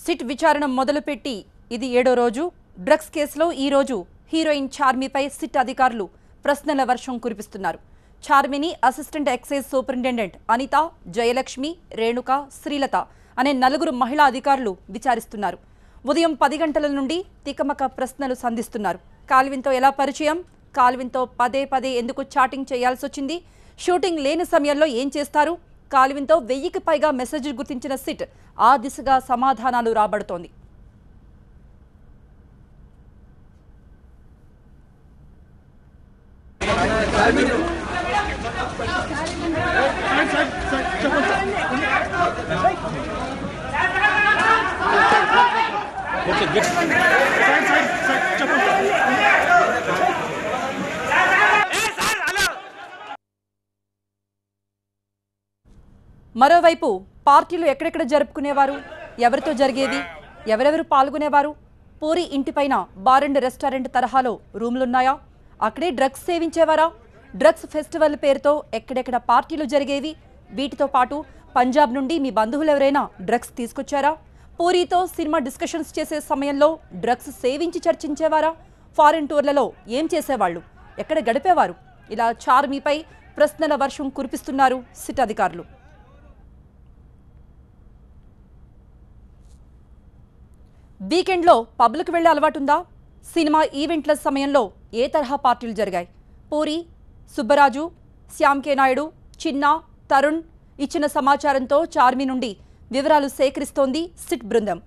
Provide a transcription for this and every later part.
SIT విచారణ మొదలుపెట్టి ఇది 7వ రోజు. డ్రగ్స్ కేసులో ఈ రోజు హీరోయిన్ చార్మిపై సిట్ అధికారులు ప్రశ్నల వర్షం కురిపిస్తున్నారు. చార్మిని assistant excise superintendent Anitha, Jayalakshmi, Renuka, Srilatha అనే 4 మహిళా అధికారులు విచారిస్తున్నారు. ఉదయం 10 గంటల నుండి తికమక ప్రశ్నలు సంధిస్తున్నారు. కాల్విన్తో ఎలా పరిచయం, కాల్విన్తో పదే పదే ఎందుకు చాటింగ్ చేయాల్సి వచ్చింది, షూటింగ్ లేని సమయంలో ఏం చేస్తారు, కాల్విన్తో 1000కి పైగా మెసేజ్లు గుర్తించిన సిట్ ఆ దిశగా సమాధానాలు రాబడుతోంది. మరోవైపు పార్టీలు ఎక్కడెక్కడ జరుపుకునేవారు, ఎవరితో జరిగేవి, ఎవరెవరు పాల్గొనేవారు, పూరి ఇంటిపైన బార్ అండ్ రెస్టారెంట్ తరహాలో రూములున్నాయా, అక్కడే డ్రగ్స్ సేవించేవారా, డ్రగ్స్ ఫెస్టివల్ పేరుతో ఎక్కడెక్కడ పార్టీలు జరిగేవి, వీటితో పాటు పంజాబ్ నుండి మీ బంధువులు ఎవరైనా డ్రగ్స్ తీసుకొచ్చారా, పూరితో సినిమా డిస్కషన్స్ చేసే సమయంలో డ్రగ్స్ సేవించి చర్చించేవారా, ఫారెన్ టూర్లలో ఏం చేసేవాళ్ళు, ఎక్కడ గడిపేవారు, ఇలా చార్మిపై ప్రశ్నల వర్షం కురిపిస్తున్నారు సిట్ అధికారులు. వీకెండ్లో పబ్లిక్ వెళ్లే అలవాటుందా, సినిమా ఈవెంట్ల సమయంలో ఏ తరహా పార్టీలు జరిగాయి, పూరి, సుబ్బరాజు, శ్యామ్ కే నాయుడు, చిన్న, తరుణ్ ఇచ్చిన సమాచారంతో చార్మి నుండి వివరాలు సేకరిస్తోంది సిట్ బృందం.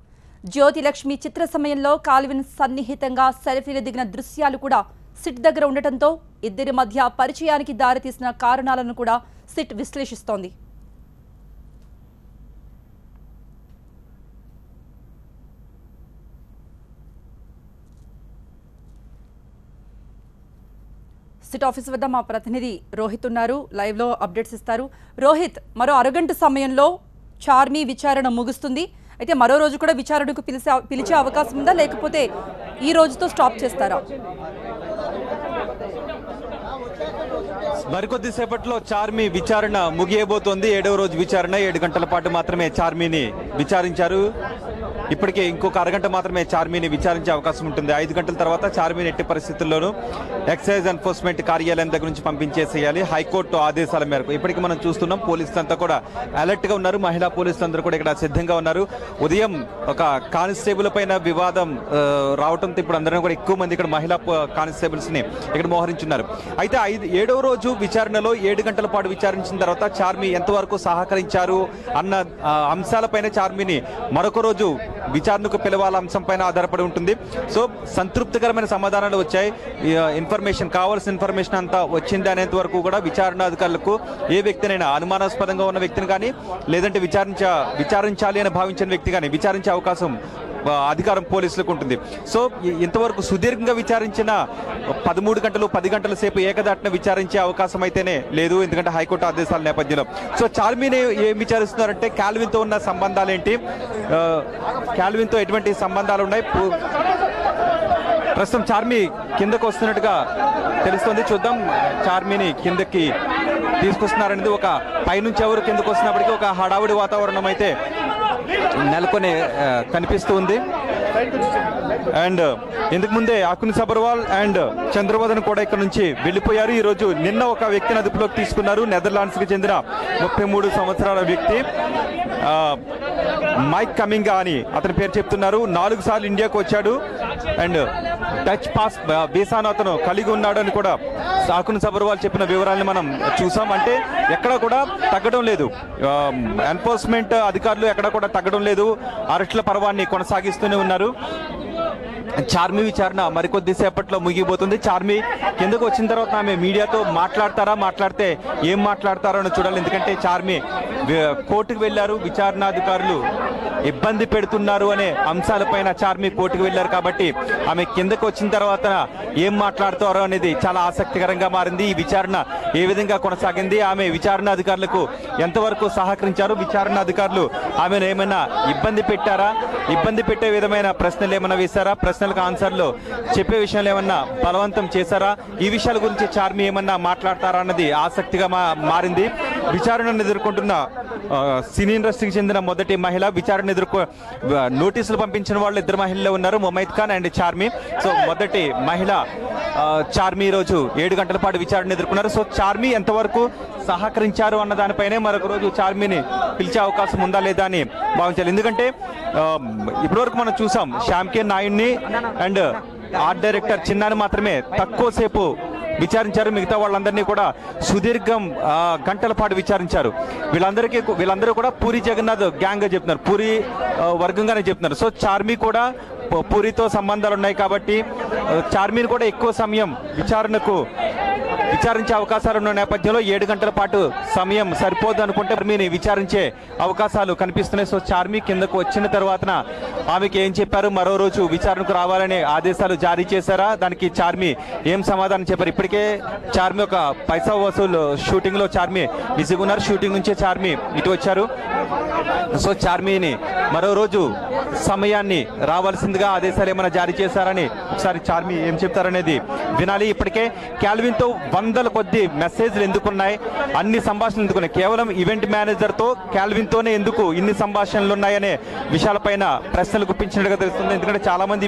జ్యోతిలక్ష్మి చిత్ర సమయంలో కాల్విన్ సన్నిహితంగా సెల్ఫీలు దిగిన దృశ్యాలు కూడా సిట్ దగ్గర ఉండటంతో ఇద్దరి మధ్య పరిచయానికి దారితీసిన కారణాలను కూడా సిట్ విశ్లేషిస్తోంది. సిట్ ఆఫీస్ వద్ద మా ప్రతినిధి రోహిత్ ఉన్నారు, లైవ్లో అప్డేట్స్ ఇస్తారు. రోహిత్, మరో అరగంట సమయంలో చార్మి విచారణ ముగుస్తుంది. అయితే మరో రోజు కూడా విచారణకు పిలిచే అవకాశం ఉందా, లేకపోతే ఈ రోజుతో స్టాప్ చేస్తారా? మరికొద్ది సేపట్లో చార్మి విచారణ ముగియబోతోంది. 7వ రోజు విచారణ. 7 గంటల పాటు మాత్రమే చార్మిని విచారించారు. ఇప్పటికే ఇంకొక అరగంట మాత్రమే చార్మిని విచారించే అవకాశం ఉంటుంది. 5 గంటల తర్వాత చార్మిని ఎట్టి పరిస్థితుల్లోనూ ఎక్సైజ్ ఎన్ఫోర్స్మెంట్ కార్యాలయం దగ్గర నుంచి పంపించేసేయాలి హైకోర్టు ఆదేశాల మేరకు. ఇప్పటికీ మనం చూస్తున్నాం, పోలీసులంతా కూడా అలర్ట్గా ఉన్నారు. మహిళా పోలీసులందరూ కూడా ఇక్కడ సిద్ధంగా ఉన్నారు. ఉదయం ఒక కానిస్టేబుల్ పైన వివాదం రావడంతో ఇప్పుడు అందరం కూడా ఎక్కువ మంది ఇక్కడ మహిళా కానిస్టేబుల్స్ని ఇక్కడ మోహరించున్నారు. అయితే 7వ రోజు విచారణలో 7 గంటల పాటు విచారించిన తర్వాత చార్మి ఎంతవరకు సహకరించారు అన్న అంశాలపైన చార్మిని మరొక రోజు విచారణకు పిలవాల అంశం పైన ఆధారపడి ఉంటుంది. సో సంతృప్తికరమైన సమాధానాలు వచ్చాయి, కావాల్సిన ఇన్ఫర్మేషన్ అంతా వచ్చింది అనేంత వరకు కూడా విచారణాధికారులకు ఏ వ్యక్తినైనా అనుమానాస్పదంగా ఉన్న వ్యక్తిని కానీ, లేదంటే విచారించాలి అని భావించిన వ్యక్తి కానీ విచారించే అవకాశం అధికారం పోలీసులకు ఉంటుంది. సో ఇంతవరకు సుదీర్ఘంగా విచారించిన 13 గంటలు 10 గంటల సేపు ఏకదాటిన విచారించే అవకాశం అయితేనే లేదు, ఎందుకంటే హైకోర్టు ఆదేశాల నేపథ్యంలో. సో చార్మిని ఏం విచారిస్తున్నారంటే కాల్విన్తో ఉన్న సంబంధాలు ఏంటి, కాల్విన్తో ఎటువంటి సంబంధాలు ఉన్నాయి, ప్రస్తుతం చార్మి కిందకు వస్తున్నట్టుగా తెలుస్తుంది. చూద్దాం చార్మిని కిందకి తీసుకొస్తున్నారనేది. ఒక పైనుంచి ఎవరు కిందకు వస్తున్నప్పటికీ ఒక హడావుడి వాతావరణం అయితే నెలకొని కనిపిస్తూ ఉంది. అండ్ ఇందుకు ముందే అకున్ సబర్వాల్ అండ్ చంద్రవదన్ కూడా ఇక్కడ నుంచి వెళ్ళిపోయారు. ఈరోజు నిన్న ఒక వ్యక్తిని అదుపులోకి తీసుకున్నారు. నెదర్లాండ్స్కి చెందిన 33 సంవత్సరాల వ్యక్తి మైక్ కమింగా అని అతని పేరు చెప్తున్నారు. 4 సార్లు ఇండియాకు వచ్చాడు అండ్ టచ్ పాస్ వీసాను అతను కలిగి ఉన్నాడు అని కూడా అకున్ సబర్వాల్ చెప్పిన వివరాలను మనం చూసాం. అంటే ఎక్కడ కూడా తగ్గడం లేదు, ఎన్ఫోర్స్మెంట్ అధికారులు ఎక్కడ కూడా తగ్గడం లేదు, అరెస్టుల పర్వాన్ని కొనసాగిస్తూనే ఉన్నారు. చార్మి విచారణ మరికొద్ది సేపట్లో ముగిపోతుంది. చార్మి కిందకు వచ్చిన తర్వాత ఆమె మీడియాతో మాట్లాడితే ఏం మాట్లాడతారో అని చూడాలి. ఎందుకంటే చార్మి కోర్టుకు వెళ్ళారు, విచారణాధికారులు ఇబ్బంది పెడుతున్నారు అనే అంశాలపైన చార్మి కోర్టుకు వెళ్ళారు కాబట్టి ఆమె కిందకు వచ్చిన తర్వాత ఏం మాట్లాడతారో అనేది చాలా ఆసక్తికరంగా మారింది. ఈ విచారణ ఏ విధంగా కొనసాగింది, ఆమె విచారణాధికారులకు ఎంతవరకు సహకరించారు, విచారణాధికారులు ఆమెను ఏమైనా ఇబ్బంది పెట్టారా, ఇబ్బంది పెట్టే విధమైన ప్రశ్నలు ఏమైనా వేశారా, ప్రశ్నలకు ఆన్సర్లు చెప్పే విషయాలు ఏమన్నా బలవంతం చేశారా, ఈ విషయాల గురించి చార్మి ఏమన్నా మాట్లాడతారా అన్నది ఆసక్తిగా మారింది. విచారణను ఎదుర్కొంటున్న సినీ ఇండస్ట్రీకి చెందిన మొదటి మహిళ. విచారణ నోటీసులు పంపించిన వాళ్ళు ఇద్దరు మహిళలు ఉన్నారు, ముమైత్ ఖాన్ అండ్ చార్మి. సో మొదటి మహిళ చార్మి ఈరోజు 7 గంటల పాటు విచారణ ఎదుర్కొన్నారు. సో చార్మి ఎంతవరకు సహకరించారు అన్న దానిపైనే మరొక రోజు చార్మిని పిలిచే అవకాశం ఉందా లేదా అని భావించాలి. ఎందుకంటే ఇప్పటివరకు మనం చూసాం శ్యామ్కే నాయుడిని అండ్ ఆర్ట్ డైరెక్టర్ చిన్నాని మాత్రమే తక్కువసేపు విచారించారు. మిగతా వాళ్ళందరినీ కూడా సుదీర్ఘం గంటల పాటు విచారించారు. వీళ్ళందరూ కూడా పూరి జగన్నాథ్ గ్యాంగ్ గా చెప్తున్నారు, పూరి వర్గంగానే చెప్తున్నారు. సో చార్మి కూడా పూరితో సంబంధాలు ఉన్నాయి కాబట్టి చార్మిని కూడా ఎక్కువ సమయం విచారించే అవకాశాలు ఉన్న నేపథ్యంలో 7 గంటల పాటు సమయం సరిపోదు అనుకుంటే చార్మిని విచారించే అవకాశాలు కనిపిస్తున్నాయి. సో చార్మి కిందకు వచ్చిన తర్వాతన ఆమెకి ఏం చెప్పారు, మరో రోజు విచారణకు రావాలనే ఆదేశాలు జారీ చేశారా, దానికి చార్మి ఏం సమాధానం చెప్పారు? ఇప్పటికే చార్మి ఒక పైసా వసూలు షూటింగ్ లో చార్మి బిజీగా ఉన్నారు. షూటింగ్ నుంచే చార్మి ఇటు వచ్చారు. సో చార్మిని మరో రోజు సమయాన్ని రావాల్సిందిగా ఆదేశాలు ఏమైనా జారీ చేశారని ఒకసారి చార్మి ఏం చెప్తారనేది వినాలి. ఇప్పటికే క్యాల్విన్తో వందల కొద్ది మెసేజ్లు ఎందుకున్నాయి, అన్ని సంభాషణలు ఎందుకున్నాయి, కేవలం ఈవెంట్ మేనేజర్తో క్యాల్విన్తోనే ఎందుకు ఇన్ని సంభాషణలు ఉన్నాయనే విషయాలపైన ప్రశ్నలు గుప్పించినట్టుగా తెలుస్తుంది. ఎందుకంటే చాలా మంది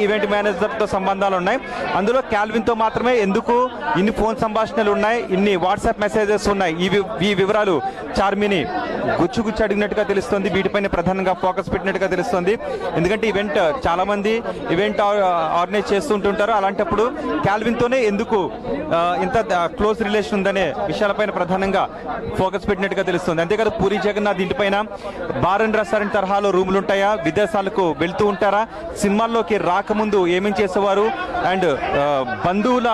ఈవెంట్ మేనేజర్తో సంబంధాలు ఉన్నాయి, అందులో క్యాల్విన్తో మాత్రమే ఎందుకు ఇన్ని ఫోన్ సంభాషణలు ఉన్నాయి, ఇన్ని వాట్సాప్ మెసేజెస్ ఉన్నాయి, ఈ వివరాలు చార్మిని గుచ్చుగుచ్చు అడిగినట్టుగా తెలుస్తుంది. వీటిపైన ప్రధానంగా ఫోకస్ పెట్టినట్టుగా తెలుస్తుంది. ఎందుకంటే చాలా మంది ఈవెంట్ ఆర్గనైజ్ చేస్తుంటుంటారు, అలాంటప్పుడు క్యాల్విన్తోనే ఎందుకు ఇంత క్లోజ్ రిలేషన్ ఉందనే విషయాలపైన ప్రధానంగా ఫోకస్ పెట్టినట్టుగా తెలుస్తుంది. అంతేకాదు పూరి జగన్నాథ్ ఇంటిపైన బార్ అండ్ రెస్టారెంట్ తరహాలో రూములు ఉంటాయా, విదేశాలకు వెళ్తూ ఉంటారా, సినిమాల్లోకి రాకముందు ఏమేం చేసేవారు, అండ్ బంధువుల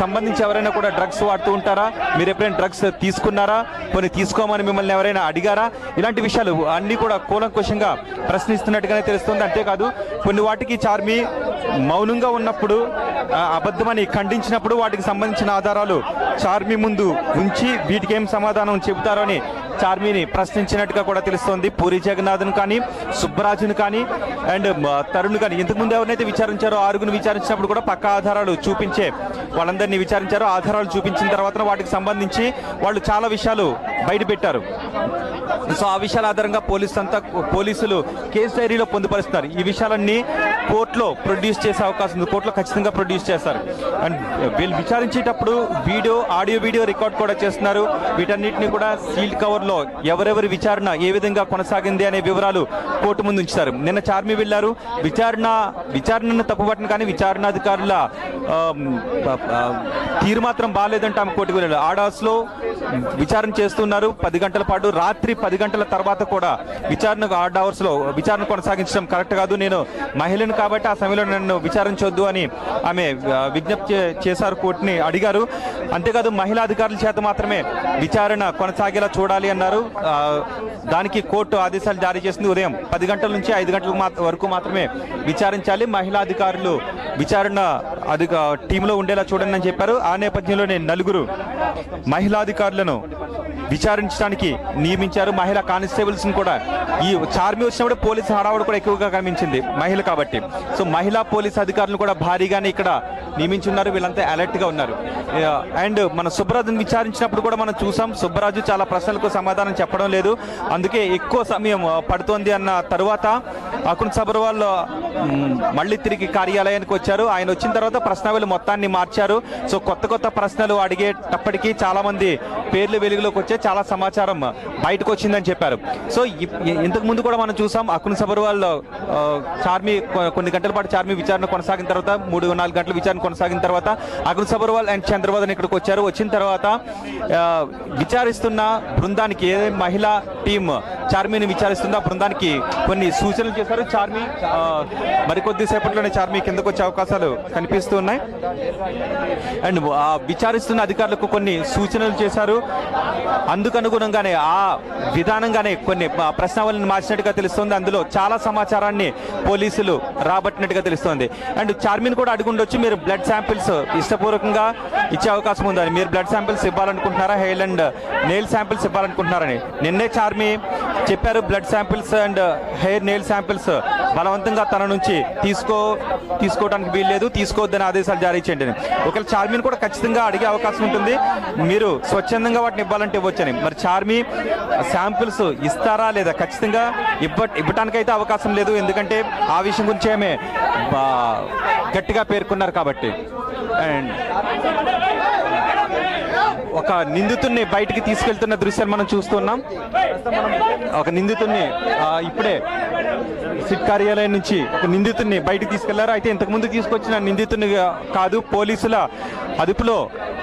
సంబంధించి ఎవరైనా కూడా డ్రగ్స్ వాడుతూ ఉంటారా, మీరు ఎప్పుడైనా డ్రగ్స్ తీసుకున్నారా, కొన్ని తీసుకోమని మిమ్మల్ని ఎవరైనా అడిగారా, ఇలాంటి విషయాలు అన్ని కూడా కూలంకుషంగా ప్రశ్నిస్తున్నట్టుగానే తెలుస్తుంది. అంతేకాదు కొన్ని వాటికి చార్మి మౌనంగా ఉన్నప్పుడు, అబద్ధమని ఖండించినప్పుడు వాటికి సంబంధించిన ఆధారాలు చార్మి ముందు ఉంచి వీటికి ఏం సమాధానం చెబుతారో అని చార్మిని ప్రశ్నించినట్టుగా కూడా తెలుస్తోంది. పూరి జగన్నాథ్ను కానీ, సుబ్బరాజును కానీ అండ్ తరుణ్ కానీ ఇంతకుముందు ఎవరినైతే విచారించారో 6గురిని విచారించినప్పుడు కూడా పక్కా ఆధారాలు చూపించే వాళ్ళందరినీ విచారించారు. ఆధారాలు చూపించిన తర్వాత వాటికి సంబంధించి వాళ్ళు చాలా విషయాలు బయటపెట్టారు. సో ఆ విషయాల ఆధారంగా పోలీసులు కేసు డైరీలో పొందుపరుస్తున్నారు. ఈ విషయాలన్నీ కోర్టులో ప్రొడ్యూస్ చేసే అవకాశం ఉంది, కోర్టులో ఖచ్చితంగా ప్రొడ్యూస్ చేస్తారు. అండ్ వీళ్ళు విచారించేటప్పుడు ఆడియో వీడియో రికార్డ్ కూడా చేస్తున్నారు. వీటన్నిటిని కూడా సీల్డ్ కవర్లో ఎవరెవరి విచారణ ఏ విధంగా కొనసాగింది అనే వివరాలు కోర్టు ముందు ఉంచుతారు. నిన్న చార్మి వెళ్లారు, విచారణను తప్పుపట్టిన కానీ విచారణాధికారుల తీరు మాత్రం బాగాలేదంటే ఆమె కోర్టుకు వెళ్ళారు. ఆడాస్లో విచారణ చేస్తున్నారు 10 గంటల పాటు, రాత్రి 10 గంటల తర్వాత కూడా ఆర్డ్ అవర్స్ లో విచారణ కొనసాగించడం కరెక్ట్ కాదు, నేను మహిళను కాబట్టి ఆ సమయంలో నన్ను విచారించొద్దు అని ఆమె విజ్ఞప్తి చేశారు, కోర్టుని అడిగారు. అంతేకాదు మహిళా అధికారుల చేత మాత్రమే విచారణ కొనసాగేలా చూడాలి అన్నారు. దానికి కోర్టు ఆదేశాలు జారీ చేసింది. ఉదయం 10 గంటల నుంచి 5 గంటల వరకు మాత్రమే విచారించాలి, మహిళా అధికారులు విచారణ టీంలో ఉండేలా చూడండి అని చెప్పారు. ఆ నేపథ్యంలోనే 4 మహిళా అధికారులను విచారించడానికి నియమించారు. మహిళా కానిస్టేబుల్స్ కూడా ఈ చార్మి వచ్చినప్పుడు పోలీసు హడావుడు కూడా ఎక్కువగా కనిపించింది మహిళ కాబట్టి. సో మహిళా పోలీసు అధికారులు కూడా భారీగానే ఇక్కడ నియమించున్నారు. వీళ్ళంతా అలర్ట్ గా ఉన్నారు. అండ్ మన సుబ్బరాజుని విచారించినప్పుడు కూడా మనం చూసాం, సుబ్బరాజు చాలా ప్రశ్నలకు సమాధానం చెప్పడం లేదు, అందుకే ఎక్కువ సమయం పడుతోంది అన్న తర్వాత అకున్ సబర్వాల్ మళ్ళీ తిరిగి కార్యాలయానికి వచ్చారు. ఆయన వచ్చిన తర్వాత ప్రశ్నావళి మొత్తాన్ని మార్చారు. సో కొత్త ప్రశ్నలు అడిగేటప్పటికీ చాలా మంది పేర్లు వెలుగులోకి వచ్చే చాలా సమాచారం బయటకు వచ్చిందని చెప్పారు. సో ఇంతకు ముందు కూడా మనం చూసాం, అకున్ సబర్వాల్ చార్మి కొన్ని గంటల పాటు చార్మి విచారణ కొనసాగిన తర్వాత 3-4 గంటల విచారణ కొనసాగిన తర్వాత అకున్ సబర్వాల్ అండ్ చంద్రబాబు ఇక్కడికి వచ్చారు. వచ్చిన తర్వాత విచారిస్తున్న బృందానికి ఏ మహిళా టీం చార్మిని విచారిస్తుందో ఆ బృందానికి కొన్ని సూచనలు చేశారు. చార్మి మరికొద్ది సేపట్లోనే చార్మి కిందకు వచ్చే అవకాశాలు కనిపిస్తూ ఉన్నాయి. అండ్ విచారిస్తున్న అధికారులకు కొన్ని సూచనలు చేశారు. అందుకనుగుణంగానే ఆ విధానంగానే కొన్ని ప్రశ్నావళిని మార్చినట్టుగా తెలుస్తోంది. అందులో చాలా సమాచారాన్ని పోలీసులు రాబట్టినట్టుగా తెలుస్తోంది. అండ్ చార్మిని కూడా అడుగుండొచ్చు, మీరు బ్లడ్ శాంపిల్స్ ఇష్టపూర్వకంగా ఇచ్చే అవకాశం ఉందని, మీరు బ్లడ్ శాంపిల్స్ ఇవ్వాలనుకుంటున్నారా, హెయిర్ అండ్ నెయిల్ శాంపిల్స్ ఇవ్వాలనుకుంటున్నారని. నిన్నే చార్మి చెప్పారు, blood samples and hair nail samples బలవంతంగా తన నుంచి తీసుకోవడానికి వీల్లేదు, తీసుకోవద్దని ఆదేశాలు జారీ చేయండి అని. ఒకవేళ చార్మీని కూడా ఖచ్చితంగా అడిగే అవకాశం ఉంటుంది, మీరు స్వచ్ఛందంగా వాటిని ఇవ్వాలంటే ఇవ్వచ్చని. మరి చార్మీ శాంపిల్స్ ఇస్తారా లేదా? ఖచ్చితంగా ఇవ్వటానికైతే అవకాశం లేదు, ఎందుకంటే ఆ విషయం గురించి ఆమె గట్టిగా పేర్కొన్నారు కాబట్టి. అండ్ ఒక నిందితుడిని బయటికి తీసుకెళ్తున్న దృశ్యాన్ని మనం చూస్తున్నాం. ఒక నిందితుడిని ఇప్పుడే సిట్ కార్యాలయం నుంచి ఒక నిందితుడిని బయటికి తీసుకెళ్లారు. అయితే ఇంతకుముందు తీసుకొచ్చిన నిందితుడిని కాదు, పోలీసుల అదుపులో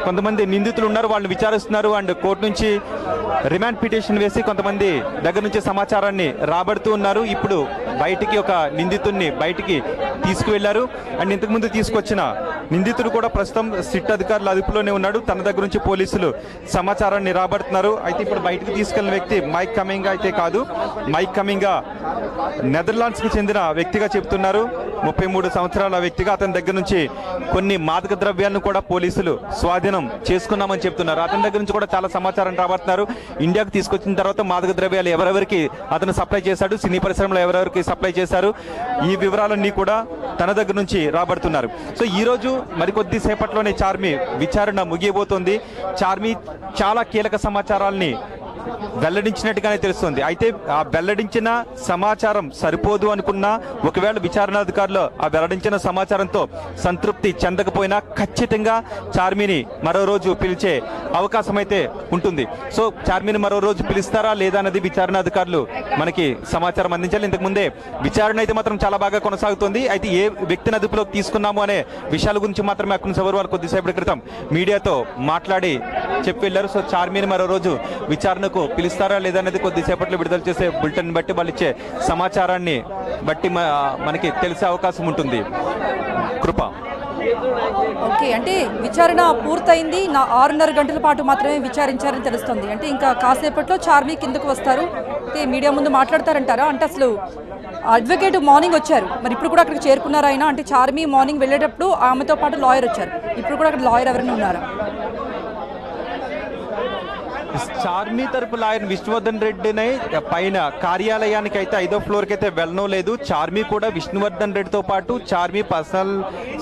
కొంతమంది నిందితులు ఉన్నారు, వాళ్ళు విచారిస్తున్నారు. అండ్ కోర్టు నుంచి రిమాండ్ పిటిషన్ వేసి కొంతమంది దగ్గర నుంచి సమాచారాన్ని రాబడుతూ ఉన్నారు. ఇప్పుడు బయటికి ఒక నిందితుడిని బయటికి తీసుకువెళ్లారు. అండ్ ఇంతకుముందు తీసుకొచ్చిన నిందితుడు కూడా ప్రస్తుతం సిట్ అధికారుల అదుపులోనే ఉన్నాడు, తన దగ్గర నుంచి పోలీసులు సమాచారాన్ని రాబడుతున్నారు. అయితే ఇప్పుడు బయటకు తీసుకెళ్లిన వ్యక్తి మైక్ కమింగ్ అయితే కాదు, మైక్ కమింగ్ నెదర్లాండ్స్కి చెందిన వ్యక్తిగా చెబుతున్నారు. 33 సంవత్సరాల వ్యక్తిగా, అతని దగ్గర నుంచి కొన్ని మాదక ద్రవ్యాలను కూడా పోలీసులు స్వాధీనం చేసుకున్నామని చెప్తున్నారు. అతని దగ్గర నుంచి కూడా చాలా సమాచారం రాబడుతున్నారు. ఇండియాకు తీసుకొచ్చిన తర్వాత మాదక ద్రవ్యాలు ఎవరెవరికి అతను సప్లై చేశాడు, సినీ పరిశ్రమలో ఎవరెవరికి సప్లై చేశారు, ఈ వివరాలన్నీ కూడా తన దగ్గర నుంచి రాబడుతున్నారు. సో ఈ రోజు మరికొద్ది సేపట్లోనే చార్మీ విచారణ ముగియబోతోంది. చార్మీ చాలా కీలక సమాచారాల్ని వెల్లడించినట్టుగానే తెలుస్తుంది. అయితే ఆ వెల్లడించిన సమాచారం సరిపోదు అనుకున్నా, ఒకవేళ విచారణాధికారులు ఆ వెల్లడించిన సమాచారంతో సంతృప్తి చెందకపోయినా ఖచ్చితంగా చార్మీని మరో రోజు పిలిచే అవకాశం అయితే ఉంటుంది. సో చార్మీని మరో రోజు పిలుస్తారా లేదా అన్నది విచారణాధికారులు మనకి సమాచారం అందించాలి. ఇంతకుముందే విచారణ అయితే మాత్రం చాలా బాగా కొనసాగుతుంది. అయితే ఏ వ్యక్తిని అదుపులోకి తీసుకున్నాము అనే విషయాల గురించి మాత్రమే అక్కడ సబర్వాల్ కొద్దిసేపటి క్రితం మీడియాతో మాట్లాడి చెప్పి వెళ్ళారు. సో చార్మీని మరో రోజు విచారణకు పిలుస్తారా లేదా అనేది కొద్దిసేపట్లో విడుదల చేసే బులెటిన్ బట్టి, వాళ్ళు ఇచ్చే సమాచారాన్ని బట్టి మనకి తెలిసే అవకాశం ఉంటుంది. కృప. ఓకే, అంటే విచారణ పూర్తయింది, 6.5 గంటల పాటు మాత్రమే విచారించారని తెలుస్తుంది. అంటే ఇంకా కాసేపట్లో చార్మీ కిందకు వస్తారు, అంటే మీడియా ముందు మాట్లాడతారంటారా? అంటే అసలు అడ్వకేట్ మార్నింగ్ వచ్చారు, మరి ఇప్పుడు కూడా అక్కడికి చేరుకున్నారా ఆయన? అంటే చార్మీ మార్నింగ్ వెళ్ళేటప్పుడు ఆమెతో పాటు లాయర్ వచ్చారు, ఇప్పుడు కూడా అక్కడ లాయర్ ఎవరైనా ఉన్నారా? చార్మీ తరపు లాయర్ విష్ణువర్ధన్ రెడ్డిని పైన కార్యాలయానికి అయితే 5వ ఫ్లోర్కి అయితే వెళ్ళడం లేదు. చార్మీ కూడా విష్ణువర్ధన్ రెడ్డితో పాటు Charmme personal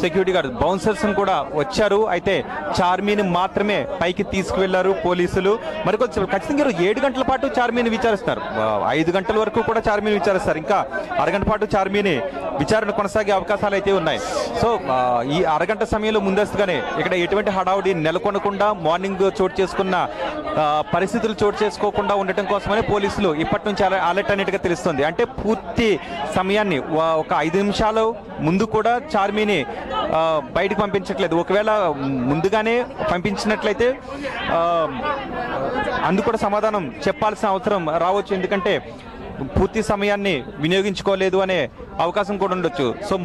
security guard bouncers కూడా వచ్చారు. అయితే చార్మీని మాత్రమే పైకి తీసుకువెళ్లారు పోలీసులు. మరికొంచెం ఖచ్చితంగా 7 గంటల పాటు చార్మీని విచారిస్తారు, 5 గంటల వరకు కూడా చార్మీని విచారిస్తారు. ఇంకా అరగంట పాటు చార్మీని విచారణ కొనసాగే అవకాశాలు అయితే ఉన్నాయి. సో ఈ అరగంట సమయంలో ముందస్తుగానే ఇక్కడ ఎటువంటి హడావుడి నెలకొనకుండా, మార్నింగ్ చోటు చేసుకున్న పరిస్థితులు చోటు చేసుకోకుండా ఉండటం కోసమని పోలీసులు ఇప్పటి నుంచి అలర్ట్ అనేట్టుగా తెలుస్తుంది. అంటే పూర్తి సమయాన్ని ఒక 5 నిమిషాలు ముందు కూడా చార్మీని బయటకు పంపించట్లేదు. ఒకవేళ ముందుగానే పంపించినట్లయితే అందుకు కూడా సమాధానం చెప్పాల్సిన అవసరం రావచ్చు, ఎందుకంటే పూర్తి సమయాన్ని వినియోగించుకోలేదు అనే అవకాశం కూడా ఉండొచ్చు. సో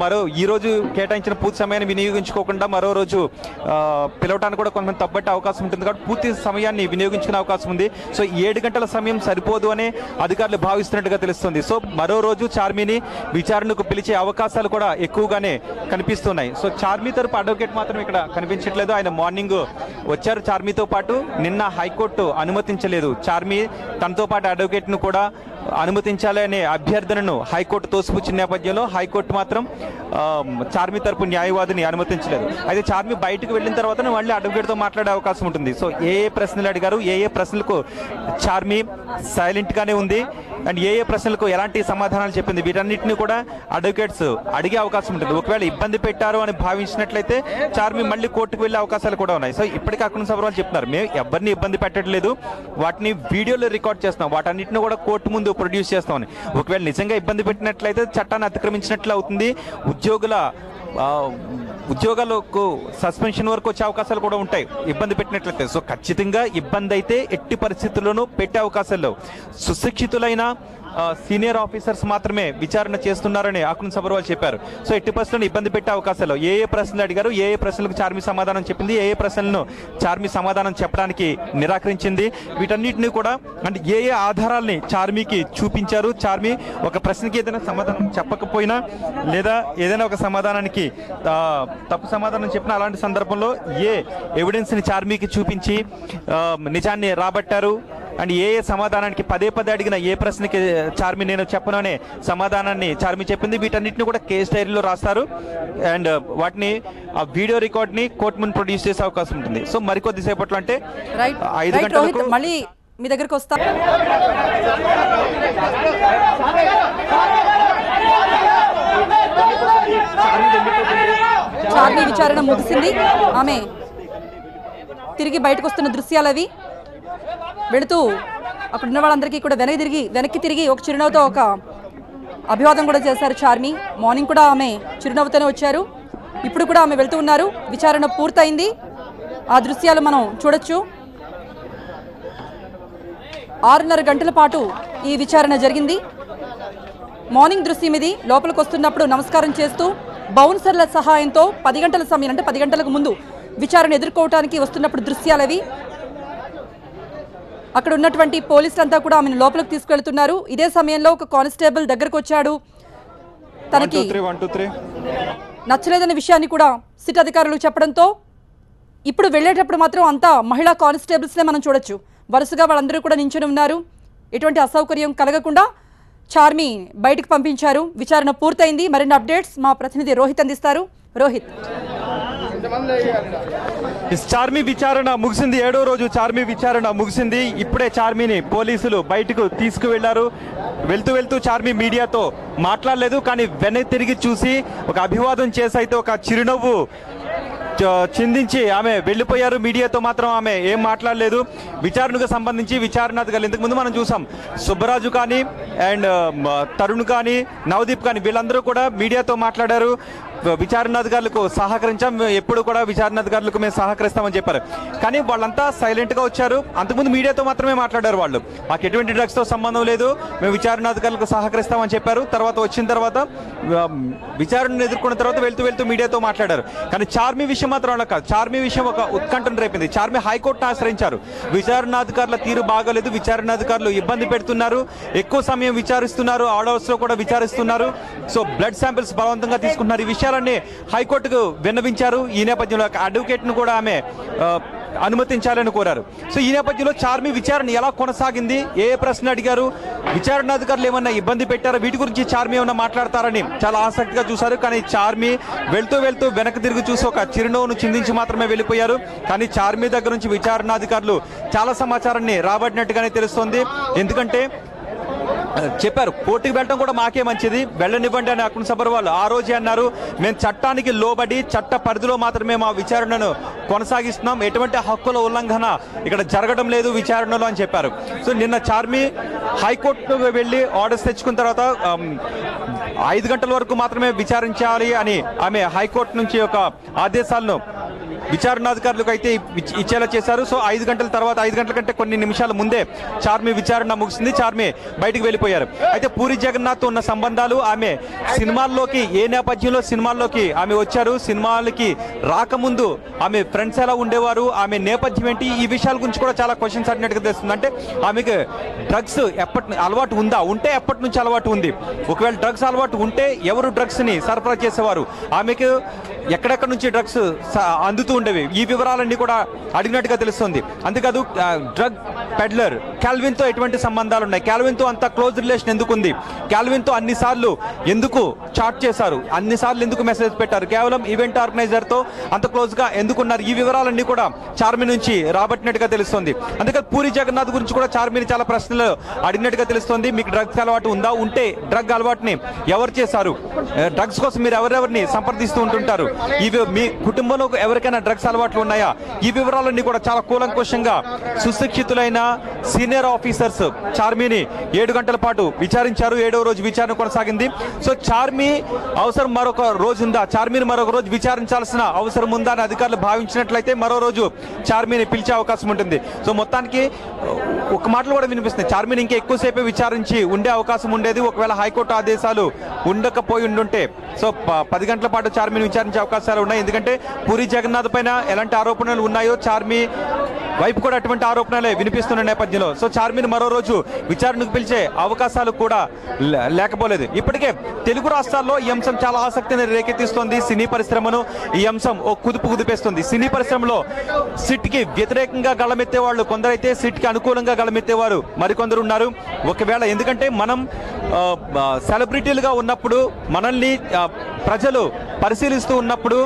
ఈ రోజు కేటాయించిన పూర్తి సమయాన్ని వినియోగించుకోకుండా మరో రోజు పిలవటానికి కూడా కొంతమంది తప్పట్టే అవకాశం ఉంటుంది, కాబట్టి పూర్తి సమయాన్ని వినియోగించుకునే అవకాశం ఉంది. సో 7 గంటల సమయం సరిపోదు అనే అధికారులు భావిస్తున్నట్టుగా తెలుస్తుంది. సో మరో రోజు చార్మీని విచారణకు పిలిచే అవకాశాలు కూడా ఎక్కువగానే కనిపిస్తున్నాయి. సో చార్మీ తరపు అడ్వకేట్ మాత్రం ఇక్కడ కనిపించట్లేదు. ఆయన మార్నింగ్ వచ్చారు చార్మీతో పాటు, నిన్న హైకోర్టు అనుమతించలేదు. చార్మీ తనతో పాటు అడ్వకేట్ను కూడా అనుమతించాలి అనే అభ్యర్థనను హైకోర్టు తోసిపుచ్చిన నేపథ్యంలో హైకోర్టు మాత్రం చార్మీ తరపు న్యాయవాదిని అనుమతించలేదు. అయితే చార్మీ బయటకు వెళ్ళిన తర్వాత మళ్ళీ అడ్వకేట్తో మాట్లాడే అవకాశం ఉంటుంది. సో ఏ ప్రశ్నలు అడిగారు, ఏ ప్రశ్నలకు చార్మీ సైలెంట్గానే ఉంది, అండ్ ఏ ప్రశ్నలకు ఎలాంటి సమాధానాలు చెప్పింది, వీటన్నిటిని కూడా అడ్వకేట్స్ అడిగే అవకాశం ఉంటుంది. ఒకవేళ ఇబ్బంది పెట్టారు అని భావించినట్లయితే చార్మీ మళ్ళీ కోర్టుకు వెళ్ళే అవకాశాలు కూడా ఉన్నాయి. సో ఇప్పటికీ అక్కడ సభ్యులు చెప్తున్నారు, మేము ఎవరిని ఇబ్బంది పెట్టట్లేదు, వాటిని వీడియోలో రికార్డ్ చేస్తున్నాం, వాటన్నిటిని కూడా కోర్టు ముందు ప్రొడ్యూస్ చేస్తామని. ఒకవేళ నిజంగా ఇబ్బంది పెట్టినట్లయితే చట్టాన్ని అతిక్రమించినట్లు అవుతుంది, ఉద్యోగాలకు సస్పెన్షన్ వరకు వచ్చే అవకాశాలు కూడా ఉంటాయి ఇబ్బంది పెట్టినట్లయితే. సో ఖచ్చితంగా ఇబ్బంది అయితే ఎట్టి పరిస్థితుల్లోనూ పెట్టే అవకాశాలు. సుశిక్షితులైన సీనియర్ ఆఫీసర్స్ మాత్రమే విచారణ చేస్తున్నారని అకున్ సబర్వాల్ చెప్పారు. సో ఎట్టి పరిస్థితుల్లో ఇబ్బంది పెట్టే అవకాశాలు. ఏ ప్రశ్నలు అడిగారు, ఏ ప్రశ్నలకు చార్మీ సమాధానం చెప్పింది, ఏ ప్రశ్నలను చార్మీ సమాధానం చెప్పడానికి నిరాకరించింది, వీటన్నిటిని కూడా అంటే ఏ ఆధారాల్ని చార్మీకి చూపించారు, చార్మీ ఒక ప్రశ్నకి ఏదైనా సమాధానం చెప్పకపోయినా లేదా ఏదైనా ఒక సమాధానానికి తప్పు సమాధానం చెప్పినా అలాంటి సందర్భంలో ఏ ఎవిడెన్స్ని చార్మీకి చూపించి నిజాన్ని రాబట్టారు, అండ్ ఏ సమాధానానికి పదే పదే అడిగిన ఏ ప్రశ్నకి చార్మి నేను చెప్పను అనే సమాధానాన్ని చార్మి చెప్పింది. వీటన్నిటిని కూడా కేస్ డైరీలో రాస్తారు అండ్ వాటిని ఆ వీడియో రికార్డ్ని కోర్టు ముందు ప్రొడ్యూస్ చేసే అవకాశం ఉంటుంది. సో మరికొద్ది సేపట్లో అంటే 5 గంటలకు మళ్ళీ మీ దగ్గరకు వస్తా. చార్మి విచారణ ముగిసింది. ఆమె తిరిగి బయటకు వస్తున్న దృశ్యాలు అవి. వెళుతూ అక్కడ ఉన్న వాళ్ళందరికీ కూడా వెనక్కి తిరిగి ఒక చిరునవ్వుతో ఒక అభివాదం కూడా చేశారు చార్మి. మార్నింగ్ కూడా ఆమె చిరునవ్వుతోనే వచ్చారు. ఇప్పుడు కూడా ఆమె వెళ్తూ ఉన్నారు. విచారణ పూర్తయింది. ఆ దృశ్యాలు మనం చూడొచ్చు. 6:30 గంటల పాటు ఈ విచారణ జరిగింది. మార్నింగ్ దృశ్యం ఇది. లోపలికి వస్తున్నప్పుడు నమస్కారం చేస్తూ బౌన్సర్ల సహాయంతో 10 గంటల సమయం అంటే 10 గంటలకు ముందు విచారణ ఎదుర్కోవడానికి వస్తున్నప్పుడు దృశ్యాలు అవి. అక్కడ ఉన్నటువంటి పోలీసులంతా కూడా ఆమెను లోపలికి తీసుకెళ్తున్నారు. ఇదే సమయంలో ఒక కానిస్టేబుల్ దగ్గరకు వచ్చాడు. తనకి నచ్చలేదన్న విషయాన్ని కూడా సిట్ అధికారులు చెప్పడంతో ఇప్పుడు వెళ్ళేటప్పుడు మాత్రం అంతా మహిళా కానిస్టేబుల్స్నే మనం చూడొచ్చు. వరుసగా వాళ్ళందరూ కూడా నించుని ఉన్నారు. ఎటువంటి అసౌకర్యం కలగకుండా చార్మి బయటకు పంపించారు. విచారణ పూర్తయింది. మరిన్ని అప్డేట్స్ మా ప్రతినిధి రోహిత్ అందిస్తారు. రోహిత్, చార్మి విచారణ ముగిసింది. 7వ రోజు చార్మి విచారణ ముగిసింది. ఇప్పుడే చార్మిని పోలీసులు బయటకు తీసుకువెళ్లారు. వెళ్తూ చార్మి మీడియాతో మాట్లాడలేదు. కానీ వెనక్కి తిరిగి చూసి ఒక అభివాదం చేసి అయితే ఒక చిరునవ్వు చిందించి ఆమె వెళ్ళిపోయారు. మీడియాతో మాత్రం ఆమె ఏం మాట్లాడలేదు. విచారణకు సంబంధించి విచారణాధికారులు ఇంతకుముందు మనం చూసాం. సుబ్బరాజు కానీ అండ్ తరుణ్ కానీ నవదీప్ కానీ వీళ్ళందరూ కూడా మీడియాతో మాట్లాడారు. విచారణాధికారులకు సహకరించాం, ఎప్పుడు కూడా విచారణాధికారులకు మేము సహకరిస్తామని చెప్పారు. కానీ వాళ్ళంతా సైలెంట్గా వచ్చారు. అంతకుముందు మీడియాతో మాత్రమే మాట్లాడారు. వాళ్ళు మాకు ఎటువంటి డ్రగ్స్తో సంబంధం లేదు, మేము విచారణాధికారులకు సహకరిస్తామని చెప్పారు. తర్వాత వచ్చిన తర్వాత విచారణను ఎదుర్కొన్న తర్వాత వెళ్తూ మీడియాతో మాట్లాడారు. కానీ చార్మి విషయం మాత్రం అలా కాదు. చార్మి విషయం ఒక ఉత్కంఠను రేపింది. చార్మి హైకోర్టును ఆశ్రయించారు. విచారణాధికారుల తీరు బాగోలేదు, విచారణాధికారులు ఇబ్బంది పెడుతున్నారు, ఎక్కువ సమయం విచారిస్తున్నారు, ఆర్డర్స్లో కూడా విచారిస్తున్నారు, సో బ్లడ్ శాంపిల్స్ బలవంతంగా తీసుకుంటున్నారు. ఈ విషయాలన్నీ హైకోర్టుకు విన్నవించారు. ఈ నేపథ్యంలో అడ్వకేట్ను కూడా ఆమె అనుమతించాలని కోరారు. సో ఈ నేపథ్యంలో చార్మి విచారణ ఎలా కొనసాగింది, ఏ ప్రశ్న అడిగారు, విచారణాధికారులు ఏమన్నా ఇబ్బంది పెట్టారో వీటి గురించి చార్మి ఏమన్నా మాట్లాడతారని చాలా ఆసక్తిగా చూశారు. కానీ చార్మి వెళ్తూ వెనక్కి తిరిగి చూసి ఒక చిరునవ్వును చిందించి మాత్రమే వెళ్ళిపోయారు. కానీ చార్మి దగ్గర నుంచి విచారణాధికారులు చాలా సమాచారాన్ని రాబట్టినట్టుగానే తెలుస్తోంది. ఎందుకంటే చెప్పారు, కోర్టుకు వెళ్ళడం కూడా మాకే మంచిది, వెళ్ళనివ్వండి అని అకున్ సబర్వాల్ ఆ రోజే అన్నారు. మేము చట్టానికి లోబడి చట్ట పరిధిలో మాత్రమే మా విచారణను కొనసాగిస్తున్నాం, ఎటువంటి హక్కుల ఉల్లంఘన ఇక్కడ జరగడం లేదు విచారణలో అని చెప్పారు. సో నిన్న చార్మి హైకోర్టుకు వెళ్ళి ఆర్డర్స్ తెచ్చుకున్న తర్వాత 5 గంటల వరకు మాత్రమే విచారించాలి అని ఆమె హైకోర్టు నుంచి ఒక ఆదేశాలను విచారణాధికారులకు అయితే ఇచ్చేలా చేశారు. సో 5 గంటల తర్వాత 5 గంటల కంటే కొన్ని నిమిషాల ముందే చార్మి విచారణ ముగిసింది. చార్మి బయటికి వెళ్ళిపోయారు. అయితే పూరి జగన్నాథ్ ఉన్న సంబంధాలు, ఆమె సినిమాల్లోకి ఏ నేపథ్యంలో సినిమాల్లోకి ఆమె వచ్చారు, సినిమాలకి రాకముందు ఆమె ఫ్రెండ్స్ ఎలా ఉండేవారు, ఆమె నేపథ్యం ఏంటి, ఈ విషయాల గురించి కూడా చాలా క్వశ్చన్స్ అడిగినట్టుగా తెలుస్తుంది. అంటే ఆమెకు డ్రగ్స్ అలవాటు ఉందా, ఉంటే ఎప్పటి నుంచి అలవాటు ఉంది, ఒకవేళ డ్రగ్స్ అలవాటు ఉంటే ఎవరు డ్రగ్స్ని సరఫరా చేసేవారు, ఆమెకు ఎక్కడెక్కడ నుంచి డ్రగ్స్ అందుతూ ఉండేవి, ఈ వివరాలన్నీ కూడా అడిగినట్టుగా తెలుస్తుంది. అంతేకాదు డ్రగ్ పెడ్లర్ క్యాల్విన్తో ఎటువంటి సంబంధాలు ఉన్నాయి, క్యాల్విన్తో అంత క్లోజ్ రిలేషన్ ఎందుకు ఉంది, క్యాల్విన్తో అన్నిసార్లు ఎందుకు చాట్ చేశారు, అన్నిసార్లు ఎందుకు మెసేజ్ పెట్టారు, కేవలం ఈవెంట్ ఆర్గనైజర్తో అంత క్లోజ్గా ఎందుకున్నారు, ఈ వివరాలన్నీ కూడా చార్మి నుంచి రాబట్టినట్టుగా తెలుస్తుంది. అంతేకాదు పూరి జగన్నాథ్ గురించి కూడా చార్మిని చాలా ప్రశ్నలు అడిగినట్టుగా తెలుస్తుంది. మీకు డ్రగ్స్ అలవాటు ఉందా, ఉంటే డ్రగ్ అలవాటుని ఎవరు చేశారు, డ్రగ్స్ కోసం మీరు ఎవరెవరిని సంప్రదిస్తూ ఉంటుంటారు, ఇవి మీ కుటుంబంలో ఎవరికైనా డ్రగ్స్ అలవాట్లు ఉన్నాయా, ఈ వివరాలన్నీ కూడా చాలా కూలంకుషంగా సుశిక్షితులైన సీనియర్ ఆఫీసర్స్ చార్మిని 7 గంటల పాటు విచారించారు. 7వ రోజు విచారణ కొనసాగింది. సో చార్మి అవసరం మరొక రోజు ఉందా, చార్మిని మరొక రోజు విచారించాల్సిన అవసరం ఉందా అని అధికారులు భావించినట్లయితే మరో రోజు చార్మిని పిలిచే అవకాశం ఉంటుంది. సో మొత్తానికి ఒక మాటలు కూడా వినిపిస్తుంది, చార్మిని ఇంకా ఎక్కువసేపే విచారించి ఉండే అవకాశం ఉండేది ఒకవేళ హైకోర్టు ఆదేశాలు ఉండకపోయి ఉండుంటే. సో 10 గంటల పాటు చార్మిని విచారించే అవకాశాలు ఉన్నాయి. ఎందుకంటే పూరి జగన్నాథ్ పైన ఎలాంటి ఆరోపణలు ఉన్నాయో చార్మి వైపు కూడా అటువంటి ఆరోపణలే వినిపిస్తున్న నేపథ్యంలో సో చార్మిని మరో రోజు విచారణకు పిలిచే అవకాశాలు కూడా లేకపోలేదు. ఇప్పటికే తెలుగు రాష్ట్రాల్లో ఈ అంశం చాలా ఆసక్తిని రేకెత్తిస్తోంది. సినీ పరిశ్రమను ఈ అంశం ఓ కుదిపేస్తుంది. సినీ పరిశ్రమలో సిట్ కి వ్యతిరేకంగా గళమెత్తే వాళ్ళు కొందరైతే సిట్ కి అనుకూలంగా గళమెత్తేవారు మరికొందరు ఉన్నారు. ఒకవేళ ఎందుకంటే మనం సెలబ్రిటీలుగా ఉన్నప్పుడు మనల్ని ప్రజలు పరిశీలిస్తూ ఉన్నప్పుడు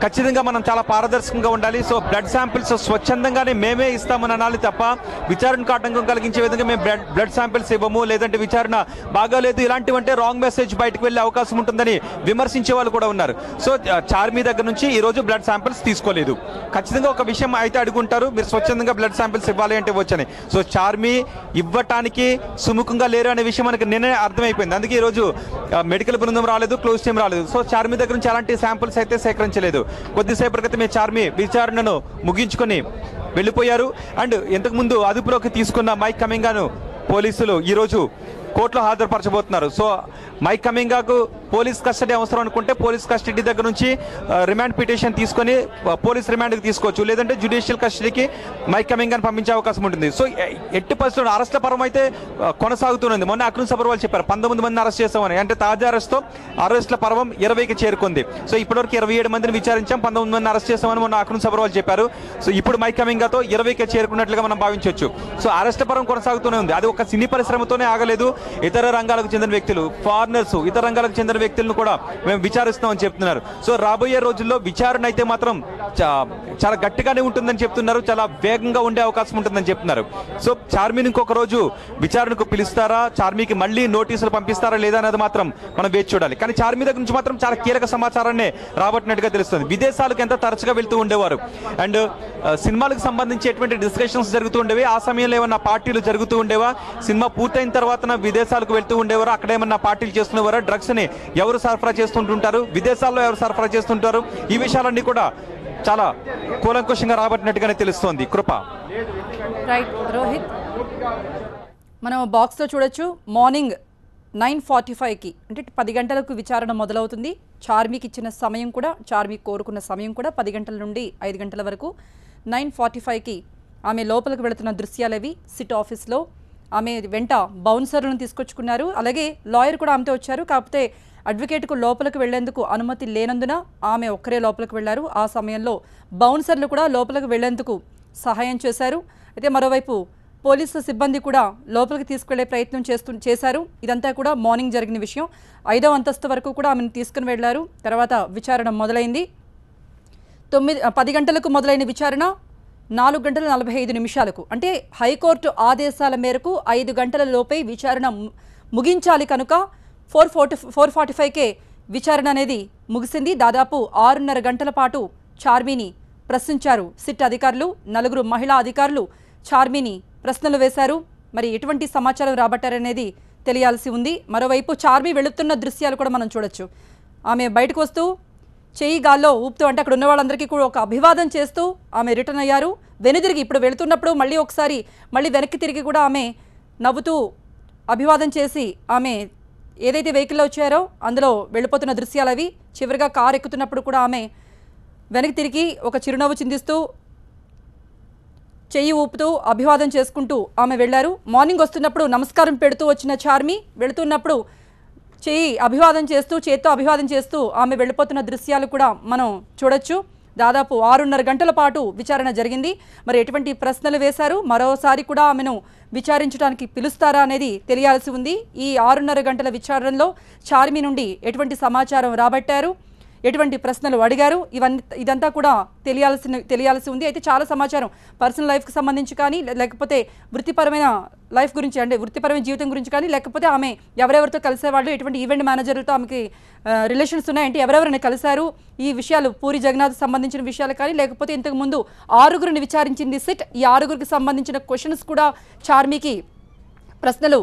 ఖచ్చితంగా మనం చాలా పారదర్శకంగా ఉండాలి. సో బ్లడ్ శాంపిల్స్ స్వచ్ఛందంగానే మేమే ఇస్తామని అనాలి తప్ప విచారణకు ఆటంకం కలిగించే విధంగా మేము బ్లడ్ శాంపిల్స్ ఇవ్వము, లేదంటే విచారణ బాగాలేదు ఇలాంటివంటే రాంగ్ మెసేజ్ బయటకు వెళ్ళే అవకాశం ఉంటుందని విమర్శించే వాళ్ళు కూడా ఉన్నారు. సో చార్మి దగ్గర నుంచి ఈ రోజు బ్లడ్ శాంపిల్స్ తీసుకోలేదు. ఖచ్చితంగా ఒక విషయం అయితే అడుగుంటారు, మీరు స్వచ్ఛందంగా బ్లడ్ శాంపిల్స్ ఇవ్వాలి అంటే వచ్చని. సో చార్మి ఇవ్వటానికి సుముఖంగా లేరు అనే విషయం మనకి నిన్నే అర్థమైపోయింది. అందుకే ఈరోజు మెడికల్ బృందం రాలేదు, క్లోజ్ టీం రాలేదు. సో చార్మి దగ్గర నుంచి అలాంటి శాంపిల్స్ అయితే సేకరించలేదు. కొద్దిసేపటి క్రితమే చార్మి విచారణను ముగించుకొని వెళ్ళిపోయారు. అండ్ ఇంతకుముందు అదుపులోకి తీసుకున్న మైక్ కమింగాను పోలీసులు ఈరోజు కోర్టులో హాజరుపరచబోతున్నారు. సో మైక్ కమింగాకు పోలీస్ కస్టడీ అవసరం అనుకుంటే పోలీస్ కస్టడీ దగ్గర నుంచి రిమాండ్ పిటిషన్ తీసుకొని పోలీస్ రిమాండ్కి తీసుకోవచ్చు, లేదంటే జ్యుడిషియల్ కస్టడీకి మైక్ కమింగాను పంపించే అవకాశం ఉంటుంది. సో ఎట్టి పరిస్థితుల్లో అరెస్ట్ల పర్వం అయితే కొనసాగుతున్నది. మొన్న అక్రమ్ సబర్వాల్ చెప్పారు 19 మందిని అరెస్ట్ చేస్తామని. అంటే తాజా అరెస్ట్తో అరెస్ట్ల పర్వం 20కి చేరుకుంది. సో ఇప్పటివరకు 27 మందిని విచారించాం, 19 మందిని అరెస్ట్ చేస్తామని మొన్న అక్రమ్ సబర్వాల్ చెప్పారు. సో ఇప్పుడు మైక్ కమింగాతో 20కి చేరుకున్నట్లుగా మనం భావించవచ్చు. సో అరెస్ట్ల పర్వం కొనసాగుతూనే ఉంది. అది ఒక సినీ పరిశ్రమతోనే ఆగలేదు. ఇతర రంగాలకు చెందిన వ్యక్తులు, ఫారినర్స్, ఇతర రంగాలకు చెందిన వ్యక్తులను కూడా మేము విచారిస్తామని చెప్తున్నారు. సో రాబోయే రోజుల్లో విచారణ అయితే మాత్రం చాలా గట్టిగానే ఉంటుందని చెప్తున్నారు, చాలా వేగంగా ఉండే అవకాశం ఉంటుందని చెప్తున్నారు. సో చార్మిని ఇంకొక రోజు విచారణకు పిలుస్తారా, చార్మికి మళ్ళీ నోటీసులు పంపిస్తారా లేదా అనేది మాత్రం మనం వేచి చూడాలి. కానీ చార్మి దగ్గర నుంచి మాత్రం చాలా కీలక సమాచారాన్ని రాబట్టినట్టుగా తెలుస్తుంది. విదేశాలకు ఎంత తరచుగా వెళ్తూ ఉండేవారు, అండ్ సినిమాలకు సంబంధించి ఎటువంటి డిస్కషన్స్ జరుగుతూ ఉండేవి, ఆ సమయంలో ఏమన్నా పార్టీలు జరుగుతూ ఉండేవా, సినిమా పూర్తయిన తర్వాత విదేశాలకు వెళ్తూ ఉండేవారు, అక్కడ ఏమన్నా పార్టీలు చేస్తున్నవారు, డ్రగ్స్ ని ఎవరు సరఫరా చేస్తుంటుంటారు, విదేశాల్లో ఎవరు సరఫరా చేస్తుంటారు, ఈ విషయాలన్నీ కూడా చాలా కూలంకుషంగా రాబట్టినట్టుగానే తెలుస్తోంది. కృప. రైట్ రోహిత్, మనం బాక్స్లో చూడొచ్చు మార్నింగ్ 9:45కి అంటే 10 గంటలకు విచారణ మొదలవుతుంది. చార్మికి ఇచ్చిన సమయం కూడా, చార్మి కోరుకున్న సమయం కూడా 10 గంటల నుండి 5 గంటల వరకు. 9:45కి ఆమె లోపలికి వెళుతున్న దృశ్యాలవి సిట్ ఆఫీస్లో. ఆమె వెంట బౌన్సర్లను తీసుకొచ్చుకున్నారు, అలాగే లాయర్ కూడా ఆమెతో వచ్చారు. కాకపోతే అడ్వకేట్కు లోపలికి వెళ్లేందుకు అనుమతి లేనందున ఆమె ఒక్కరే లోపలికి వెళ్లారు. ఆ సమయంలో బౌన్సర్లు కూడా లోపలికి వెళ్లేందుకు సహాయం చేశారు. అయితే మరోవైపు పోలీసు సిబ్బంది కూడా లోపలికి తీసుకెళ్లే ప్రయత్నం చేశారు. ఇదంతా కూడా మార్నింగ్ జరిగిన విషయం. 5వ అంతస్తు వరకు కూడా ఆమెను తీసుకుని వెళ్లారు. తర్వాత విచారణ మొదలైంది. 10 గంటలకు మొదలైన విచారణ 4 గంటల 45 నిమిషాలకు, అంటే హైకోర్టు ఆదేశాల మేరకు 5 గంటల లోపే విచారణ ముగించాలి కనుక 4:45కే విచారణ అనేది ముగిసింది. దాదాపు 6:30 గంటల పాటు చార్మిని ప్రశ్నించారు సిట్ అధికారులు. 4 మహిళా అధికారులు చార్మిని ప్రశ్నలు వేశారు. మరి ఎటువంటి సమాచారం రాబట్టారనేది తెలియాల్సి ఉంది. మరోవైపు చార్మి వెళుతున్న దృశ్యాలు కూడా మనం చూడొచ్చు. ఆమె బయటకు వస్తూ చెయ్యి గాల్లో ఊపుతూ, అంటే అక్కడ ఉన్న వాళ్ళందరికీ కూడా ఒక అభివాదం చేస్తూ ఆమె రిటర్న్ అయ్యారు. వెనుదిరిగి ఇప్పుడు వెళుతున్నప్పుడు మళ్ళీ వెనక్కి తిరిగి కూడా ఆమె నవ్వుతూ అభివాదం చేసి ఆమె ఏదైతే వెహికల్లో వచ్చారో అందులో వెళ్ళిపోతున్న దృశ్యాలు అవి. చివరిగా కారు ఎక్కుతున్నప్పుడు కూడా ఆమె వెనక్కి తిరిగి ఒక చిరునవ్వు చిందిస్తూ చెయ్యి ఊపుతూ అభివాదం చేసుకుంటూ ఆమె వెళ్లారు. మార్నింగ్ వస్తున్నప్పుడు నమస్కారం పెడుతూ వచ్చిన చార్మి వెళుతున్నప్పుడు చేత్తో అభివాదం చేస్తూ ఆమె వెళ్ళిపోతున్న దృశ్యాలు కూడా మనం చూడొచ్చు. దాదాపు 6:30 గంటల పాటు విచారణ జరిగింది. మరి ఎటువంటి ప్రశ్నలు వేశారు, మరోసారి కూడా ఆమెను విచారించడానికి పిలుస్తారా అనేది తెలియాల్సి ఉంది. ఈ 6:30 గంటల విచారణలో చార్మి నుండి ఎటువంటి సమాచారం రాబట్టారు, ఎటువంటి ప్రశ్నలు అడిగారు, ఇదంతా కూడా తెలియాల్సి ఉంది. అయితే చాలా సమాచారం పర్సనల్ లైఫ్కి సంబంధించి కానీ, లేకపోతే వృత్తిపరమైన లైఫ్ గురించి, అంటే వృత్తిపరమైన జీవితం గురించి కానీ, లేకపోతే ఆమె ఎవరెవరితో కలిసేవాళ్ళు, ఎటువంటి ఈవెంట్ మేనేజర్లతో ఆమెకి రిలేషన్స్ ఉన్నాయంటే ఎవరెవరిని కలిశారు, ఈ విషయాలు పూరి జగన్నాథ్ సంబంధించిన విషయాలు కానీ, లేకపోతే ఇంతకుముందు 6గురిని విచారించింది సిట్. ఈ 6గురికి సంబంధించిన క్వశ్చన్స్ కూడా చార్మికి ప్రశ్నలు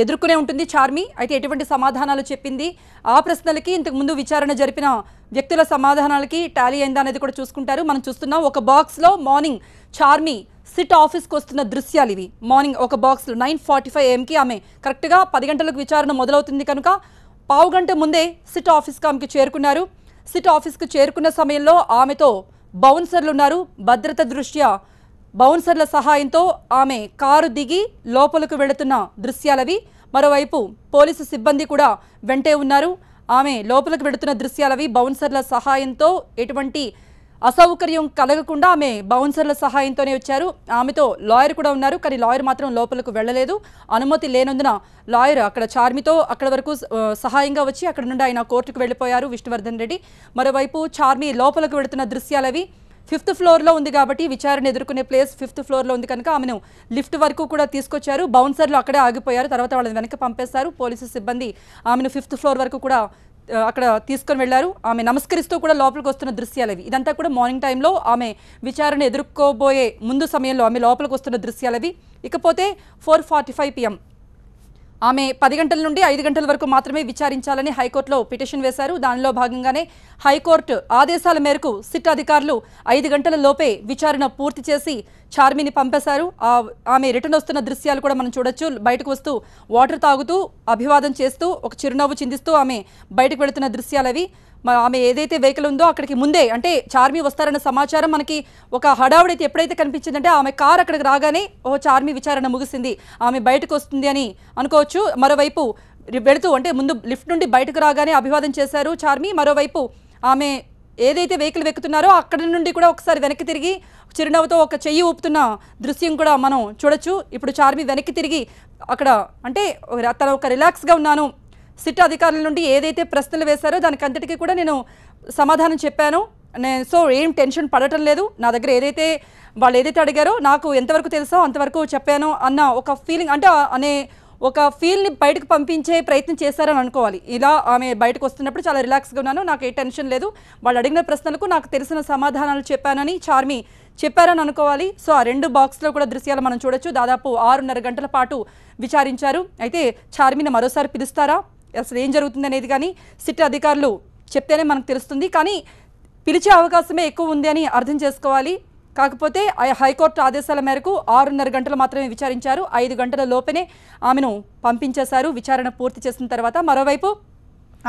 ఎదుర్కొనే ఉంటుంది చార్మి. అయితే ఎటువంటి సమాధానాలు చెప్పింది, ఆ ప్రశ్నలకి ఇంతకుముందు విచారణ జరిపిన వ్యక్తుల సమాధానాలకి టాలీ అయిందా అనేది కూడా చూసుకుంటారు. మనం చూస్తున్నాం ఒక బాక్స్లో మార్నింగ్ చార్మి సిట్ ఆఫీస్కి వస్తున్న దృశ్యాలు ఇవి. మార్నింగ్ ఒక బాక్స్లో 9:45 AM ఆమె కరెక్ట్గా 10 గంటలకు విచారణ మొదలవుతుంది కనుక పావు గంట ముందే సిట్ ఆఫీస్కి ఆమెకి చేరుకున్నారు. సిట్ ఆఫీస్కి చేరుకున్న సమయంలో ఆమెతో బౌన్సర్లు ఉన్నారు. భద్రత దృష్ట్యా బౌన్సర్ల సహాయంతో ఆమె కారు దిగి లోపలకు వెళుతున్న దృశ్యాలవి. మరోవైపు పోలీసు సిబ్బంది కూడా వెంటే ఉన్నారు. ఆమె లోపలికి వెళుతున్న దృశ్యాలవి. బౌన్సర్ల సహాయంతో ఎటువంటి అసౌకర్యం కలగకుండా ఆమె బౌన్సర్ల సహాయంతోనే వచ్చారు. ఆమెతో లాయర్ కూడా ఉన్నారు, కానీ లాయర్ మాత్రం లోపలకు వెళ్ళలేదు. అనుమతి లేనందున లాయర్ అక్కడ చార్మితో అక్కడ వరకు సహాయంగా వచ్చి అక్కడ నుండి ఆయన కోర్టుకు వెళ్ళిపోయారు విష్ణువర్ధన్ రెడ్డి. మరోవైపు చార్మి లోపలకు వెళుతున్న దృశ్యాలవి. 5th ఫ్లోర్లో ఉంది కాబట్టి విచారణ ఎదుర్కొనే ప్లేస్ 5th ఫ్లోర్లో ఉంది కనుక ఆమెను లిఫ్ట్ వరకు కూడా తీసుకొచ్చారు. బౌన్సర్లు అక్కడే ఆగిపోయారు, తర్వాత వాళ్ళని వెనక్కి పంపేశారు. పోలీసు సిబ్బంది ఆమెను 5th ఫ్లోర్ వరకు కూడా అక్కడ తీసుకొని వెళ్లారు. ఆమె నమస్కరిస్తూ కూడా లోపలికి వస్తున్న దృశ్యాలవి. ఇదంతా కూడా మార్నింగ్ టైంలో ఆమె విచారణ ఎదుర్కోబోయే ముందు సమయంలో ఆమె లోపలికి వస్తున్న దృశ్యాలవి. ఇకపోతే 4:45 PM ఆమె 10 గంటల నుండి 5 గంటల వరకు మాత్రమే విచారించాలని హైకోర్టులో పిటిషన్ వేశారు. దానిలో భాగంగానే హైకోర్టు ఆదేశాల మేరకు సిట్ అధికారులు 5 గంటల లోపే విచారణ పూర్తి చేసి చార్మిని పంపేశారు. ఆమె రిటర్న్ వస్తున్న దృశ్యాలు కూడా మనం చూడొచ్చు. బయటకు వస్తూ వాటర్ తాగుతూ అభివాదం చేస్తూ ఒక చిరునవ్వు చిందిస్తూ ఆమె బయటకు వెళుతున్న దృశ్యాలవి. ఆమె ఏదైతే వెహికల్ ఉందో అక్కడికి ముందే అంటే చార్మి వస్తారన్న సమాచారం మనకి ఒక హడావుడైతే ఎప్పుడైతే కనిపించిందంటే ఆమె కార్ అక్కడికి రాగానే చార్మి విచారణ ముగిసింది, ఆమె బయటకు వస్తుంది అని అనుకోవచ్చు. మరోవైపు వెళుతూ అంటే ముందు లిఫ్ట్ నుండి బయటకు రాగానే అభివాదం చేశారు చార్మి. మరోవైపు ఆమె ఏదైతే వెహికల్ ఎక్కుతున్నారో అక్కడి నుండి కూడా ఒకసారి వెనక్కి తిరిగి చిరునవ్వుతో ఒక చెయ్యి ఊపుతున్న దృశ్యం కూడా మనం చూడొచ్చు. ఇప్పుడు చార్మి వెనక్కి తిరిగి అక్కడ అంటే తను ఒక రిలాక్స్గా ఉన్నాను, సిట్ అధికారుల నుండి ఏదైతే ప్రశ్నలు వేశారో దానికి అంతటికీ కూడా నేను సమాధానం చెప్పాను, సో ఏం టెన్షన్ పడటం లేదు, నా దగ్గర ఏదైతే వాళ్ళు ఏదైతే అడిగారో నాకు ఎంతవరకు తెలుసో అంతవరకు చెప్పాను అన్న ఒక ఫీలింగ్ అంటే అనే ఒక ఫీల్ని బయటకు పంపించే ప్రయత్నం చేశారని అనుకోవాలి. ఇలా ఆమె బయటకు వస్తున్నప్పుడు చాలా రిలాక్స్గా ఉన్నాను, నాకు ఏ టెన్షన్ లేదు, వాళ్ళు అడిగిన ప్రశ్నలకు నాకు తెలిసిన సమాధానాలు చెప్పానని చార్మి చెప్పారని అనుకోవాలి. సో ఆ 2 బాక్స్లో కూడా దృశ్యాలు మనం చూడొచ్చు. దాదాపు 6:30 గంటల పాటు విచారించారు. అయితే చార్మిని మరోసారి పిలుస్తారా, అసలు ఏం జరుగుతుంది అనేది కానీ సిట్ అధికారులు చెప్తేనే మనకు తెలుస్తుంది. కానీ పిలిచే అవకాశమే ఎక్కువ ఉంది అని అర్థం చేసుకోవాలి. కాకపోతే హైకోర్టు ఆదేశాల మేరకు 6:30 గంటలు మాత్రమే విచారించారు. 5 గంటల లోపనే ఆమెను పంపించేశారు విచారణ పూర్తి చేసిన తర్వాత. మరోవైపు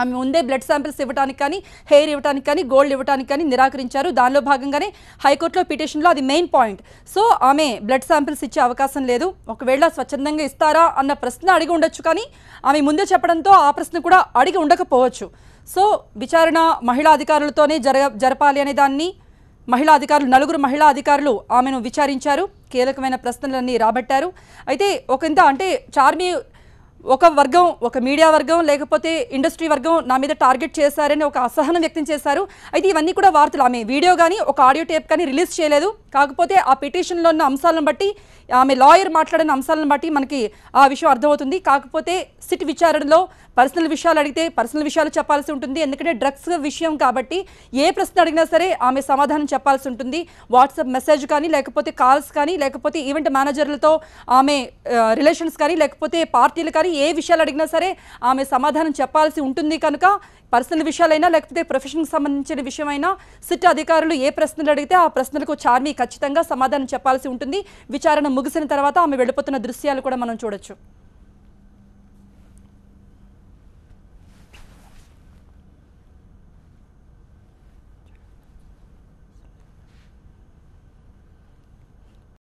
ఆమె ముందే బ్లడ్ శాంపిల్స్ ఇవ్వడానికి కానీ హెయిర్ ఇవ్వడానికి కానీ గోల్డ్ ఇవ్వడానికి కానీ నిరాకరించారు. దానిలో భాగంగానే హైకోర్టులో పిటిషన్లో అది మెయిన్ పాయింట్. సో ఆమె బ్లడ్ శాంపిల్స్ ఇచ్చే అవకాశం లేదు. ఒకవేళ స్వచ్ఛందంగా ఇస్తారా అన్న ప్రశ్న అడిగి ఉండొచ్చు, కానీ ఆమె ముందే చెప్పడంతో ఆ ప్రశ్న కూడా అడిగి ఉండకపోవచ్చు. సో విచారణ మహిళా అధికారులతోనే జరపాలి అనే దాన్ని మహిళా అధికారులు 4 మహిళా అధికారులు ఆమెను విచారించారు, కీలకమైన ప్రశ్నలన్నీ రాబట్టారు. అయితే ఒకంత అంటే చార్మి ఒక వర్గం, ఒక మీడియా వర్గం లేకపోతే ఇండస్ట్రీ వర్గం నా మీద టార్గెట్ చేశారని ఒక అసహనం వ్యక్తం చేశారు. అయితే ఇవన్నీ కూడా వార్తలు. ఆమె వీడియో కానీ ఒక ఆడియో టేప్ కానీ రిలీజ్ చేయలేదు. కాకపోతే ఆ పిటిషన్లో ఉన్న అంశాలను బట్టి ఆమె లాయర్ మాట్లాడిన అంశాలను బట్టి మనకి ఆ విషయం అర్థమవుతుంది. కాకపోతే సిట్ విచారణలో పర్సనల్ విషయాలు అడిగితే పర్సనల్ విషయాలు చెప్పాల్సి ఉంటుంది. ఎందుకంటే డ్రగ్స్ విషయం కాబట్టి ఏ ప్రశ్న అడిగినా సరే ఆమె సమాధానం చెప్పాల్సి ఉంటుంది. వాట్సాప్ మెసేజ్ కానీ లేకపోతే కాల్స్ కానీ లేకపోతే ఈవెంట్ మేనేజర్లతో ఆమె రిలేషన్స్ కానీ లేకపోతే పార్టీలు కానీ ఏ విషయాలు అడిగినా సరే ఆమె సమాధానం చెప్పాల్సి ఉంటుంది. కనుక పర్సనల్ విషయాలైనా లేకపోతే ప్రొఫెషన్కి సంబంధించిన విషయమైనా సిట్ అధికారులు ఏ ప్రశ్నలు అడిగితే ఆ ప్రశ్నలకు చార్మి ఖచ్చితంగా సమాధానం చెప్పాల్సి ఉంటుంది. విచారణ ముగిసిన తర్వాత ఆమె వెళ్ళిపోతున్న దృశ్యాలు కూడా మనం చూడొచ్చు.